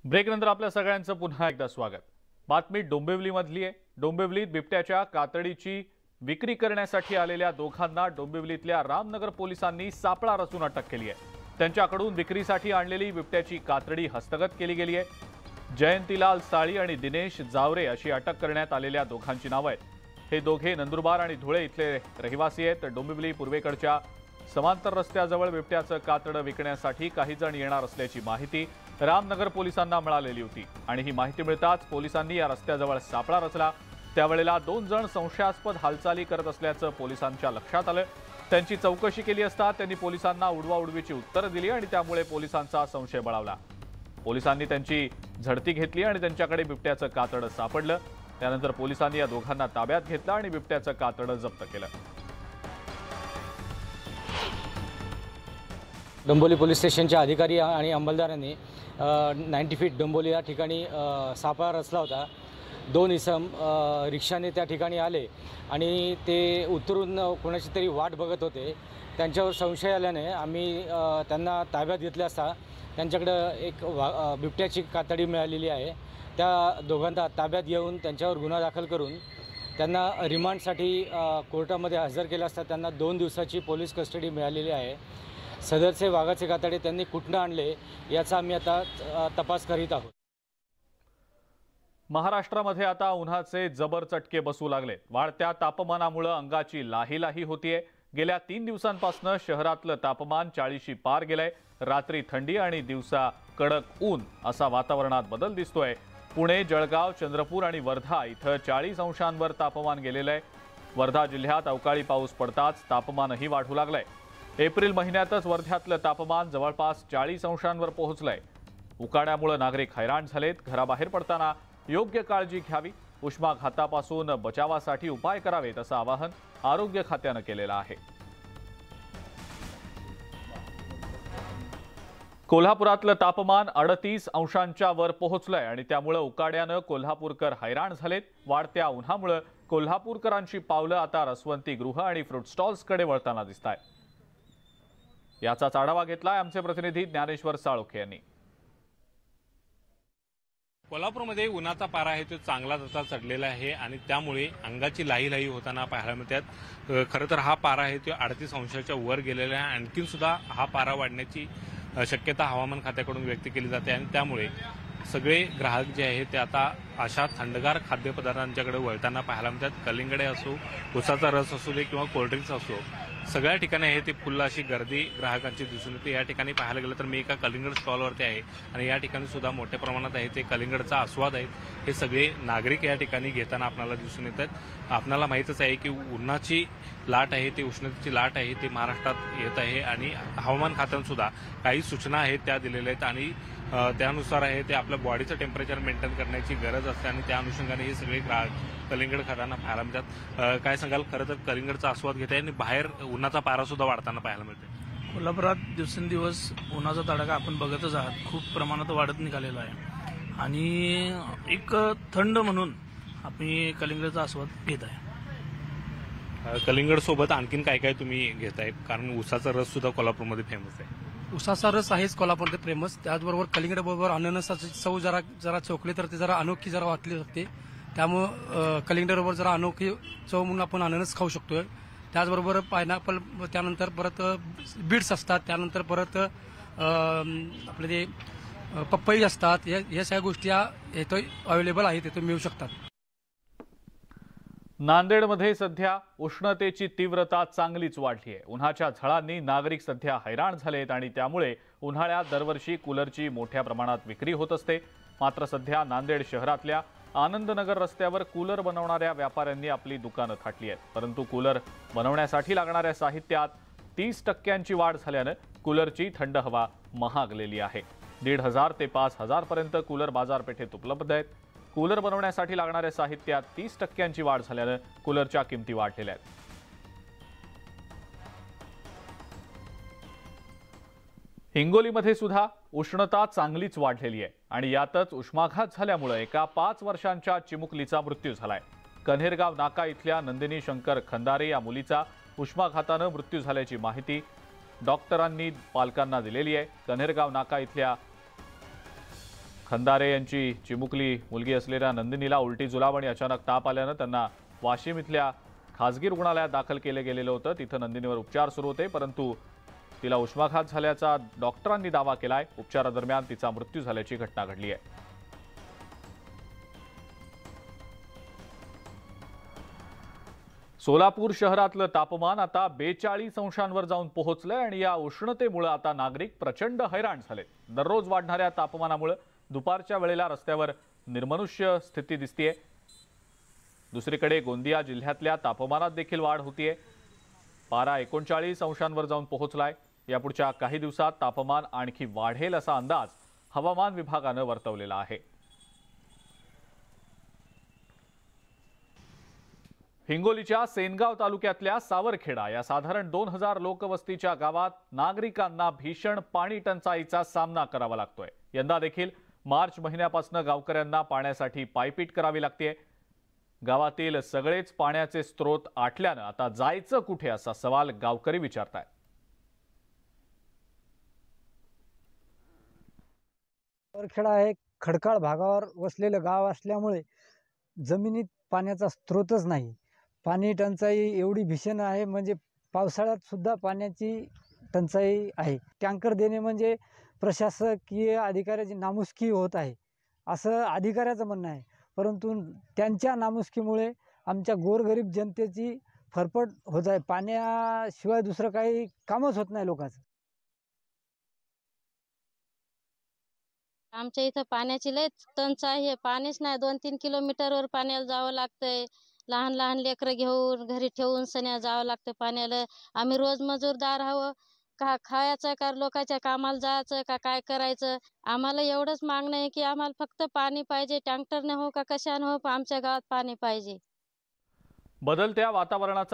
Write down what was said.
ब्रेकनंतर आपल्या सगळ्यांचं पुन्हा एकदा स्वागत। बातमी डोंबिवलीमधली आहे। डोंबिवलीत बिबट्याच्या कातडीची विक्री करण्यासाठी आलेल्या दोघांना डोंबिवलीतल्या रामनगर पोलिसांनी सापळा रचून अटक केली आहे। त्यांच्याकडून विक्रीसाठी आणलेली बिबट्याची कातडी हस्तगत केली गेली आहे। जयंतीलाल साळी आणि दिनेश जावरे अशी अटक करण्यात आलेल्या दोघांची नावे आहेत। हे दोघे नंदुरबार आणि धुळे इथले रहिवासी आहेत। डोंबिवली पूर्वेकडच्या समांतर रस्त्याजवळ बिबट्याचं कातडं विकण्यासाठी काही जण येणार असल्याची माहिती रामनगर पोलिसांना मिळालेली होती आणि ही माहिती मिळताच पोलिसांनी या रस्त्याजवळ सापळा रचला। त्यावेळेला 2 जण संशयास्पद हालचाली करत असल्याचं पोलिसांच्या लक्षात आलं। त्यांची चौकशी केली असता त्यांनी पोलिसांना उडवाउडवीची उत्तरं दिली आणि त्यामुळे पोलिसांचा संशय बळावला। पोलिसांनी त्यांची झडती घेतली आणि त्यांच्याकडे बिबट्याचं कातडं सापडलं। त्यानंतर पोलिसांनी या दोघांना ताब्यात घेतलं आणि बिबट्याचं कातडं जप्त केलं। डोंबिवली पोलीस स्टेशनच्या अधिकारी आणि अंमलदारांनी 90 फीट डोंबिवली या ठिकाणी सापळा रचला होता। 2 इसम रिक्षाने त्या ठिकाणी आले आणि ते उतरून कोणाची तरी वाट बघत होते। त्यांच्यावर संशय आल्याने आम्ही त्यांना ताब्यात घेतले असता त्यांच्याकडे एक बिबट्याची कातडी मिळालेली आहे। त्या दोघांना ताब्यात घेऊन त्यांच्यावर गुन्हा दाखल करून त्यांना रिमांडसाठी कोर्टामध्ये हजर केले असता त्यांना 2 दिवसाची पोलीस कस्टडी मिळालेली आहे। सदरचे वाघाचे कातडे त्यांनी कुठून आणले याचा आम्ही आता तपास करीत आहोत। महाराष्ट्रामध्ये आता उन्हाचे जबर चटके बसू लागले। वाढत्या तापमानामुळे अंगाची लाही होतीये। गेल्या 3 दिवसांपासून शहरातलं तापमान 40शी पार गेलंय। रात्री थंडी आणि दिवसा कडक ऊन असा वातावरणात बदल दिसतोय। पुणे, जळगाव, चंद्रपूर आणि वर्धा इथं 40 अंशांवर तापमान गेलेलं आहे। वर्धा जिल्ह्यात अवकाळी पाऊस पडताच तापमानही वाढू लागलंय। एप्रिल महिन्यातच वर्ध्यातलं तापमान जवळपास 40 अंशांवर पोहोचलंय। उकाड्यामुळे नागरिक हैराण झालेत। घराबाहेर पडताना योग्य काळजी घ्यावी। उष्माघातापासून बचावासाठी उपाय करावेत असं आवाहन आरोग्य खात्यानं केलेलं आहे। कोल्हापुरातलं तापमान 38 अंशांच्या वर पोहोचलंय आणि त्यामुळे उकाड्यानं कोल्हापूरकर हैराण झालेत। वाढत्या उन्हामुळे कोल्हापूरकरांची पावलं आता रसवंती गृह आणि फ्रूट स्टॉल्सकडे वळताना दिसतायत। याचाच आढावा घेतलाय आमचे प्रतिनिधी ज्ञानेश्वर साळोखे यांनी। कोल्हापूरमध्ये उन्हाचा पारा आहे तो चांगला तसा चढलेला आहे आणि त्यामुळे अंगाची लाही होताना पाहायला मिळतात। खरं तर हा पारा आहे तो 38 अंशाच्या वर गेलेला आहे। आणखीन सुद्धा हा पारा वाढण्याची शक्यता हवामान खात्याकडून व्यक्त केली जाते आणि त्यामुळे सगळे ग्राहक जे आहेत ते आता अशा थंडगार खाद्यपदार्थांच्याकडे वळताना पाहायला मिळतात। कलिंगडे असो, उसाचा रस असू दे किंवा कोल्ड्रिंक्स असो, सगळ्या ठिकाणी आहे ते फुल अशी गर्दी ग्राहकांची दिसून येते। या ठिकाणी पाहायला गेलं तर मी एका कलिंगड स्टॉलवरती आहे आणि या ठिकाणी सुद्धा मोठ्या प्रमाणात आहे ते कलिंगडचा आस्वाद आहे। हे सगळे नागरिक या ठिकाणी घेताना आपल्याला दिसून येतात। आपल्याला माहीतच आहे की उन्हाची लाट आहे ती उष्णतेची लाट आहे ती महाराष्ट्रात येत आहे आणि हवामान खात्याने सुद्धा काही सूचना आहेत त्या दिलेल्या आहेत आणि त्यानुसार आहे ते आपल्या बॉडीचं टेम्परेचर मेंटेन करण्याची गरज असते आणि त्या अनुषंगाने हे सगळे ग्राहक कलिंगड खाताना पाहायला मिळतात। काय सांगाल? खरं तर कलिंगडचा आस्वाद घेत आहे आणि बाहेर उन्हाचा पारा सुद्धा वाढताना पाहायला मिळते। कोल्हापुरात दिवसेंदिवस उन्हाचा तडाखा आपण बघतच आहात, खूप प्रमाणात वाढत निघालेला आहे आणि एक थंड म्हणून आपण कलिंगडचा आस्वाद घेत आहे। कलिंगड सोबत आणखीन काय काय तुम्ही घेताय? कारण उसाचा रस सुद्धा कोल्हापूरमध्ये फेमस आहे। उसाचा रस आहेच कोल्हापूरमध्ये फेमस, त्याचबरोबर कलिंगडाबरोबर अननसाची चव जरा चोखली तर ते जरा अनोखी जरा वाटली जाते। त्यामुळं कलिंगडाबरोबर जरा अनोखी चव म्हणून आपण अननस खाऊ शकतोय। त्याचबरोबर पायनॅपल, त्यानंतर परत बीट्स असतात, त्यानंतर परत आपले जे पपई असतात, या सगळ्या गोष्टी इथं अवेलेबल आहेत, इथं मिळू शकतात। नांदेडमध्ये सध्या उष्णतेची तीव्रता चांगलीच वाढली आहे। उन्हाच्या झळांनी नागरिक सध्या हैराण झालेत आणि त्यामुळे उन्हाळ्यात दरवर्षी कूलरची मोठ्या प्रमाणात विक्री होत असते। मात्र सध्या नांदेड शहरातल्या आनंदनगर रस्त्यावर कूलर बनवणाऱ्या व्यापाऱ्यांनी आपली दुकानं थाटली आहेत। परंतु कूलर बनवण्यासाठी लागणाऱ्या साहित्यात 30% वाढ झाल्यानं कूलरची थंड हवा महागलेली आहे। 1,500 ते 5,000 पर्यंत कूलर बाजारपेठेत उपलब्ध आहेत। कूलर बनवण्यासाठी लागणाऱ्या साहित्यात 30% वाढ झाल्यानं कूलरच्या किमती वाढलेल्या आहेत। हिंगोलीमध्ये सुद्धा उष्णता चांगलीच वाढलेली आहे आणि यातच उष्माघात झाल्यामुळे एका 5 वर्षांच्या चिमुकलीचा मृत्यू झालाय। कन्हेरगाव नाका इथल्या नंदिनी शंकर खंदारे या मुलीचा उष्माघातानं मृत्यू झाल्याची माहिती डॉक्टरांनी पालकांना दिलेली आहे। कन्हेरगाव नाका इथल्या खंदारे यांची चिमुकली मुलगी असलेल्या नंदिनीला उलटी जुलाब आणि अचानक ताप आल्यानं त्यांना वाशिम इथल्या खासगी रुग्णालयात दाखल केले गेलेलं होतं। तिथं नंदिनीवर उपचार सुरू होते, परंतु तिला उष्माघात झाल्याचा डॉक्टरांनी दावा केलाय। उपचारादरम्यान तिचा मृत्यू झाल्याची घटना घडली आहे। सोलापूर शहरातलं तापमान आता 42 अंशांवर जाऊन पोहोचलंय आणि या उष्णतेमुळे आता नागरिक प्रचंड हैराण झाले। दररोज वाढणाऱ्या तापमानामुळे दुपारच्या वेळेला रस्त्यावर निर्मनुष्य स्थिती दिसतेय। दुसरीकडे गोंदिया जिल्ह्यातल्या तापमानात देखील वाढ होतीये। पारा 39 अंशांवर जाऊन पोहोचलाय। यापुढच्या काही दिवसात तापमान आणखी वाढेल असा अंदाज हवामान विभागानं वर्तवलेला आहे। हिंगोलीच्या सेनगाव तालुक्यातल्या सावरखेडा या साधारण 2000 लोकवस्तीच्या गावात नागरिकांना भीषण पाणी टंचाईचा सामना करावा लागतोय। यंदा देखील मार्च महिन्यापासून गावकऱ्यांना पाण्यासाठी पायपीट करावी लागते। गावातील सगळेच पाण्याचे स्रोत आटल्यानं आता जायचं कुठे असा सवाल गावकरी विचारतायत। सावरखेडा हे खडकाळ भागावर वसलेलं गाव असल्यामुळे जमिनीत पाण्याचा स्रोतच नाही। पाणी टंचाई एवढी भीषण आहे, म्हणजे पावसाळ्यात सुद्धा पाण्याची टंचाई आहे। टँकर देणे म्हणजे प्रशासकीय अधिकाऱ्याची नामुष्की होत आहे असं अधिकाऱ्याचं म्हणणं आहे, परंतु त्यांच्या नामुष्कीमुळे आमच्या गोरगरीब जनतेची फरफट होत आहे। पाण्याशिवाय दुसरं काही कामच होत नाही लोकांचं। आमच्या इथं पाण्याची लय टंचाई आहे। पाणीच नाही, 2-3 किलोमीटरवर पाण्याला जावं लागतंय। लहान लहान लेकरं घेऊन घरी ठेवून सन्या जावं लागतं पाण्याला। आम्ही रोज मजूरदार आहोत, का खायचं का लोकांच्या कामाला जायचं का काय करायचं। आम्हाला एवढंच मागणं आहे की आम्हाला फक्त पाणी पाहिजे, टँकरने हो का कशाने हो, आमच्या गावात पाणी पाहिजे। बदलत्या वातावरणाचा